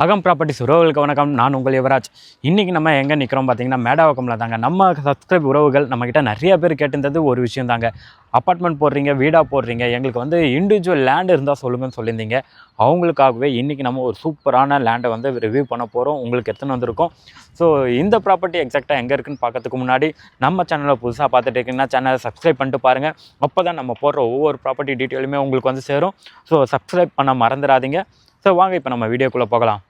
அகம் ப்ராப்பர்ட்டிஸ் உறவுகளுக்கு வணக்கம். நான் உங்கள் யுவராஜ். இன்றைக்கி நம்ம எங்கே நிற்கிறோம் பார்த்தீங்கன்னா மேடாவக்கமில் தாங்க. நம்ம சப்ஸ்கிரைப் உறவுகள் நம்மக்கிட்ட நிறைய பேர் கேட்டிருந்தது ஒரு விஷயம் தாங்க. அப்பார்ட்மெண்ட் போடுறீங்க, வீடாக போடுறீங்க, எங்களுக்கு வந்து இண்டிவிஜுவல் லேண்டு இருந்தால் சொல்லுங்கன்னு சொல்லியிருந்தீங்க. அவங்களுக்காகவே இன்றைக்கி நம்ம ஒரு சூப்பரான லேண்டை வந்து ரிவ்யூ பண்ண போகிறோம். உங்களுக்கு எத்தனை வந்திருக்கோம். ஸோ இந்த ப்ராப்பர்ட்டி எக்ஸாக்டாக எங்கே இருக்குதுன்னு பார்க்கறதுக்கு முன்னாடி நம்ம சேனலை புதுசாக பார்த்துட்டு இருக்கீங்கன்னா சேனலை சப்ஸ்கிரைப் பண்ணிட்டு பாருங்கள். அப்போ தான் நம்ம போடுற ஒவ்வொரு ப்ராப்பர்ட்டி டீட்டெயிலுமே உங்களுக்கு வந்து சேரும். ஸோ சப்ஸ்கிரைப் பண்ண மறந்துடாதீங்க. ஸோ வாங்க இப்போ நம்ம வீடியோக்குள்ளே போகலாம்.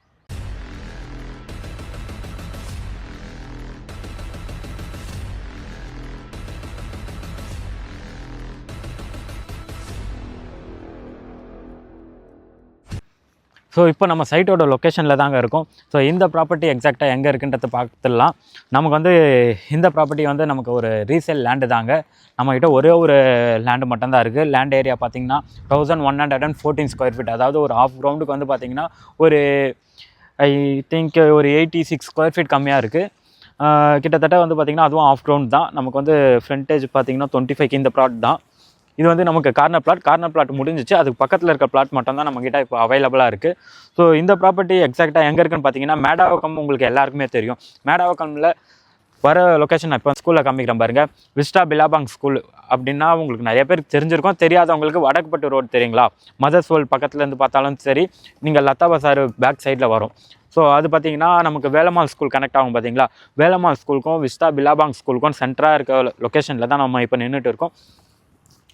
ஸோ இப்போ நம்ம சைட்டோட லொக்கேஷனில் தாங்க இருக்கும். ஸோ இந்த ப்ராப்பர்ட்டி எக்ஸாக்டாக எங்கே இருக்குன்றதை பார்த்துடலாம். நமக்கு வந்து இந்த ப்ராப்பர்ட்டி வந்து நமக்கு ஒரு ரீசேல் லேண்டு தாங்க. நம்மக்கிட்ட ஒரே ஒரு லேண்டு மட்டும்தான் இருக்குது. லேண்ட் ஏரியா பார்த்திங்கன்னா 1114 ஸ்கொயர் ஃபீட். அதாவது ஒரு ஆஃப் கிரவுண்டுக்கு வந்து பார்த்திங்கன்னா ஒரு ஐ திங்க் ஒரு 86 ஸ்கொயர் ஃபீட் கம்மியாக இருக்குது. கிட்டத்தட்ட வந்து பார்த்திங்கன்னா அதுவும் ஆஃப் கிரவுண்ட் தான். நமக்கு வந்து ஃப்ரண்டேஜ் பார்த்திங்கன்னா 25 இந்த ப்ளாட் தான். இது வந்து நமக்கு கார்னர் பிளாட் முடிஞ்சிச்சு. அதுக்கு பக்கத்தில் இருக்க பிளாட் மட்டும் தான் நம்மக்கிட்ட இப்போ அவைலபிளாக இருக்குது. ஸோ இந்த ப்ராப்பர்ட்டி எக்ஸாக்டாக எங்கே இருக்குன்னு பார்த்தீங்கன்னா மேடாவக்கம். உங்களுக்கு எல்லாருக்குமே தெரியும். மேடாவக்கமில் வர லொக்கேஷன் இப்போ ஸ்கூலில் காமிக்கிறேன் பாருங்கள். விஸ்டா பிலாபாங் ஸ்கூல் அப்படின்னா உங்களுக்கு நிறைய பேருக்கு தெரிஞ்சிருக்கும். தெரியாதவங்களுக்கு வடக்குப்பட்டு ரோடு தெரியுங்களா? மதர்ஸ் வேர்ல்ட் பக்கத்துலேருந்து பார்த்தாலும் சரி, நீங்கள் லதா பசார் பேக் சைடில் வரும். ஸோ அது பார்த்திங்கன்னா நமக்கு வேலம்மாள் ஸ்கூல் கனெக்ட் ஆகும். பார்த்தீங்களா, வேலம்மாள் ஸ்கூலுக்கும் விஸ்டா பிலாபாங் ஸ்கூலுக்கும் சென்டராக இருக்க லொக்கேஷனில் தான் நம்ம இப்போ நின்றுட்டு இருக்கோம்.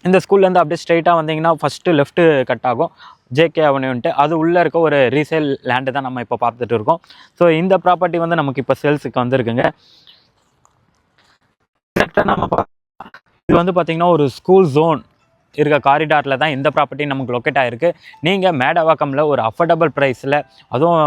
இந்த ஸ்கூல்லேருந்து அப்படியே ஸ்ட்ரைட்டாக வந்தீங்கன்னா ஃபஸ்ட்டு லெஃப்ட்டு கட் ஆகும், ஜேகே அவனியூன்ட்டு. அது உள்ளே இருக்க ஒரு ரீசேல் லேண்டு தான் நம்ம இப்போ பார்த்துட்டு இருக்கோம். ஸோ இந்த ப்ராப்பர்ட்டி வந்து நமக்கு இப்போ சேல்ஸுக்கு வந்துருக்குங்க. இது வந்து பார்த்திங்கன்னா ஒரு ஸ்கூல் ஜோன் இருக்க காரிடாரில் தான் இந்த ப்ராப்பர்ட்டி நமக்கு லொக்கேட் ஆகிருக்கு. நீங்கள் மேடாவாக்கமில் ஒரு அஃபோர்டபுள் ப்ரைஸில், அதுவும்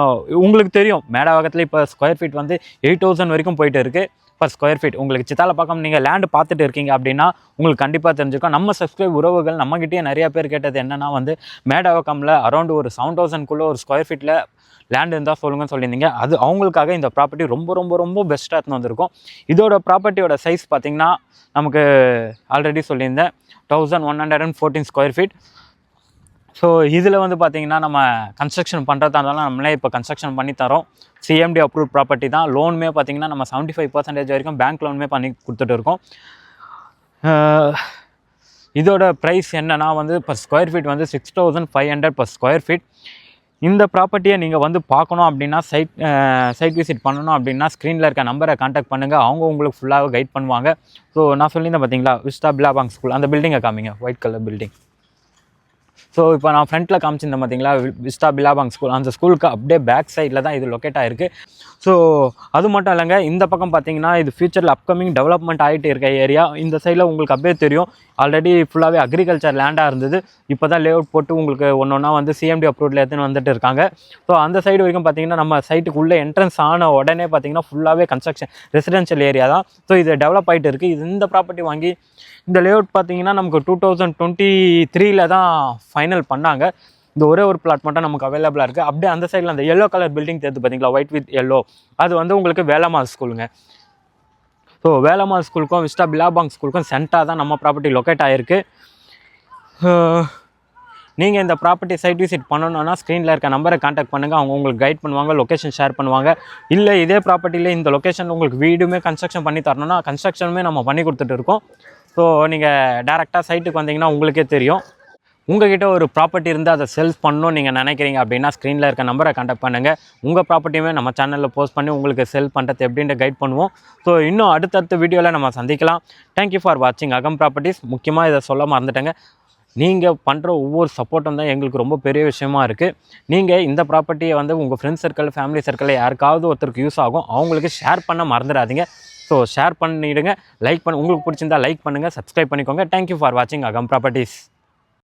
உங்களுக்கு தெரியும் மேடாவாக்கத்தில் இப்போ ஸ்கொயர் ஃபீட் வந்து 8000 வரைக்கும் போயிட்டு இருக்குது பர் ஸ்கொயர் ஃபீட். உங்களுக்கு சித்தாலப்பாக்கம் நீங்கள் லேண்டு பார்த்துட்டு இருக்கீங்க அப்படின்னா உங்களுக்கு கண்டிப்பாக தெரிஞ்சுக்கும். நம்ம சப்ஸ்கிரைப் உறவுகள் நம்மகிட்டே நிறைய பேர் கேட்டது என்னென்னா வந்து மேடாவக்கமில் அரௌண்ட் ஒரு 7000 ஒரு ஸ்கொயர் ஃபீட்டில் லேண்டு இருந்தால் சொல்லுங்கன்னு சொல்லியிருந்தீங்க. அது அவங்களுக்காக இந்த ப்ராப்பர்ட்டி ரொம்ப ரொம்ப ரொம்ப பெஸ்ட்டாக எடுத்துன்னு வந்திருக்கும். இதோட ப்ராப்பர்ட்டியோட சைஸ் பார்த்திங்கன்னா நமக்கு ஆல்ரெடி சொல்லியிருந்தேன் 1114 ஸ்கொயர் ஃபீட். ஸோ இதில் வந்து பார்த்திங்கன்னா நம்ம கன்ஸ்ட்ரக்ஷன் பண்ணுறதா இருந்தாலும் நம்மளே இப்போ கன்ஸ்ட்ரக்ஷன் பண்ணி தரோம். சிஎம்டி அப்ரூவ் ப்ராப்பர்ட்டி தான். லோனுமே பார்த்திங்கன்னா நம்ம 75% வரைக்கும் பேங்க் லோனுமே பண்ணி கொடுத்துட்டு இருக்கோம். இதோட ப்ரைஸ் என்னென்னா வந்து பர் ஸ்கொயர் ஃபீட் வந்து 6500 பர் ஸ்கொயர் ஃபீட். இந்த ப்ராப்பர்ட்டியை நீங்கள் வந்து பார்க்கணும் அப்படின்னா சைட் விசிட் பண்ணணும் அப்படின்னா ஸ்க்ரீனில் இருக்க நம்பரை கான்டாக்ட் பண்ணுங்கள். அவங்க உங்களுக்கு ஃபுல்லாக கைட் பண்ணுவாங்க. ஸோ நான் சொல்லியிருந்தேன் பார்த்தீங்களா, விஸ்டா பிலாபாங் ஸ்கூல், அந்த பில்டிங்கை காமிங்க, ஒயிட் கலர் பில்டிங். ஸோ இப்போ நான் ஃப்ரண்ட்டில் காமிச்சிருந்தேன் பார்த்தீங்களா விஸ்டா பிலாபாங் ஸ்கூல், அந்த ஸ்கூலுக்கு அப்படியே பேக் சைடில் தான் இது லொக்கேட் ஆகிருக்கு. ஸோ அது மட்டும் இல்லைங்க, இந்த பக்கம் பார்த்தீங்கன்னா இது ஃபியூச்சரில் அப்கமிங் டெவலப்மெண்ட் ஆகிட்டு இருக்க ஏரியா. இந்த சைடில் உங்களுக்கு அப்படியே தெரியும், ஆல்ரெடி ஃபுல்லாகவே அக்ரிகல்ச்சர் லேண்டாக இருந்தது. இப்போ தான் லே அவுட் போட்டு உங்களுக்கு ஒன்று ஒன்றா வந்து சிஎம்டி அப்ரூவ்ல எடுத்துன்னு வந்துட்டு இருக்காங்க. ஸோ அந்த சைடு வரைக்கும் பார்த்தீங்கன்னா நம்ம சைட்டுக்கு உள்ளே என்ட்ரன்ஸ் ஆன உடனே பார்த்தீங்கன்னா ஃபுல்லாகவே கன்ஸ்ட்ரக்ஷன் ரெசிடென்ஷியல் ஏரியா தான். ஸோ இது டெவலப் ஆகிட்டு இருக்குது. இது இந்த ப்ராப்பர்ட்டி வாங்கி இந்த லே அவுட் பார்த்தீங்கன்னா நமக்கு 2023 தான் ஃபைனல் பண்ணாங்க. இந்த ஒரே ஒரு பிளாட் மட்டும் நமக்கு அவைலபிளாக இருக்குது. அப்படியே அந்த சைடில் அந்த எல்லோ கலர் பில்டிங் தெரியுது பார்த்தீங்களா, ஒயிட் வித் எல்லோ, அது வந்து உங்களுக்கு வேலம்மாள் ஸ்கூலுங்க. ஸோ வேலம்மாள் ஸ்கூலுக்கும் விஸ்டா பிலாபாங் ஸ்கூலுக்கும் சென்டராக தான் நம்ம ப்ராப்பர்ட்டி லொக்கேட் ஆகிருக்கு. நீங்கள் இந்த ப்ராப்பர்ட்டி சைட் விசிட் பண்ணணுன்னா ஸ்க்ரீனில் இருக்க நம்பரை கான்டாக்ட் பண்ணுங்கள். அவங்க உங்களுக்கு கைட் பண்ணுவாங்க, லொக்கேஷன் ஷேர் பண்ணுவாங்க. இல்லை இதே ப்ராப்பர்ட்டியில் இந்த லொக்கேஷன் உங்களுக்கு வீடுமே கன்ஸ்ட்ரக்ஷன் பண்ணி தரணும்னா கன்ஸ்ட்ரக்ஷனுமே நம்ம பண்ணி கொடுத்துட்டு இருக்கோம். ஸோ நீங்கள் டேரெக்டாக சைட்டுக்கு வந்தீங்கன்னா உங்களுக்கே தெரியும். உங்கள்கிட்ட ஒரு ப்ராப்பர்ட்டி இருந்து அதை சேல்ஸ் பண்ணணும்னு நீங்கள் நினைக்கிறீங்க அப்படின்னா ஸ்க்ரீனில் இருக்க நம்பரை கான்டாக்ட் பண்ணுங்கள். உங்கள் ப்ராப்பர்ட்டியுமே நம்ம சேனலில் போஸ்ட் பண்ணி உங்களுக்கு செல் பண்ணுறது எப்படின்ட்டு கைட் பண்ணுவோம். ஸோ இன்னும் அடுத்தடுத்த வீடியோவில் நம்ம சந்திக்கலாம். தேங்க்யூ ஃபார் வாட்சிங் அகம் ப்ராப்பர்ட்டிஸ். முக்கியமாக இதை சொல்ல மறந்துட்டேங்க, நீங்கள் பண்ணுற ஒவ்வொரு சப்போர்ட்டும் தான் எங்களுக்கு ரொம்ப பெரிய விஷயமா இருக்குது. நீங்கள் இந்த ப்ராப்பர்ட்டியை வந்து உங்கள் ஃப்ரெண்ட்ஸ் சர்க்கிள், ஃபேமிலி சர்க்கிளில் யாருக்காவது ஒருத்தருக்கு யூஸ் ஆகும், அவங்களுக்கு ஷேர் பண்ண மறந்துடாதீங்க. ஸோ ஷேர் பண்ணிவிடுங்க, லைக் உங்களுக்கு பிடிச்சிருந்தா லைக் பண்ணுங்கள், சப்ஸ்கிரைப் பண்ணிக்கோங்க. தேங்க்யூ ஃபார் வாட்சிங் அகம் ப்ராப்பர்ட்டிஸ்.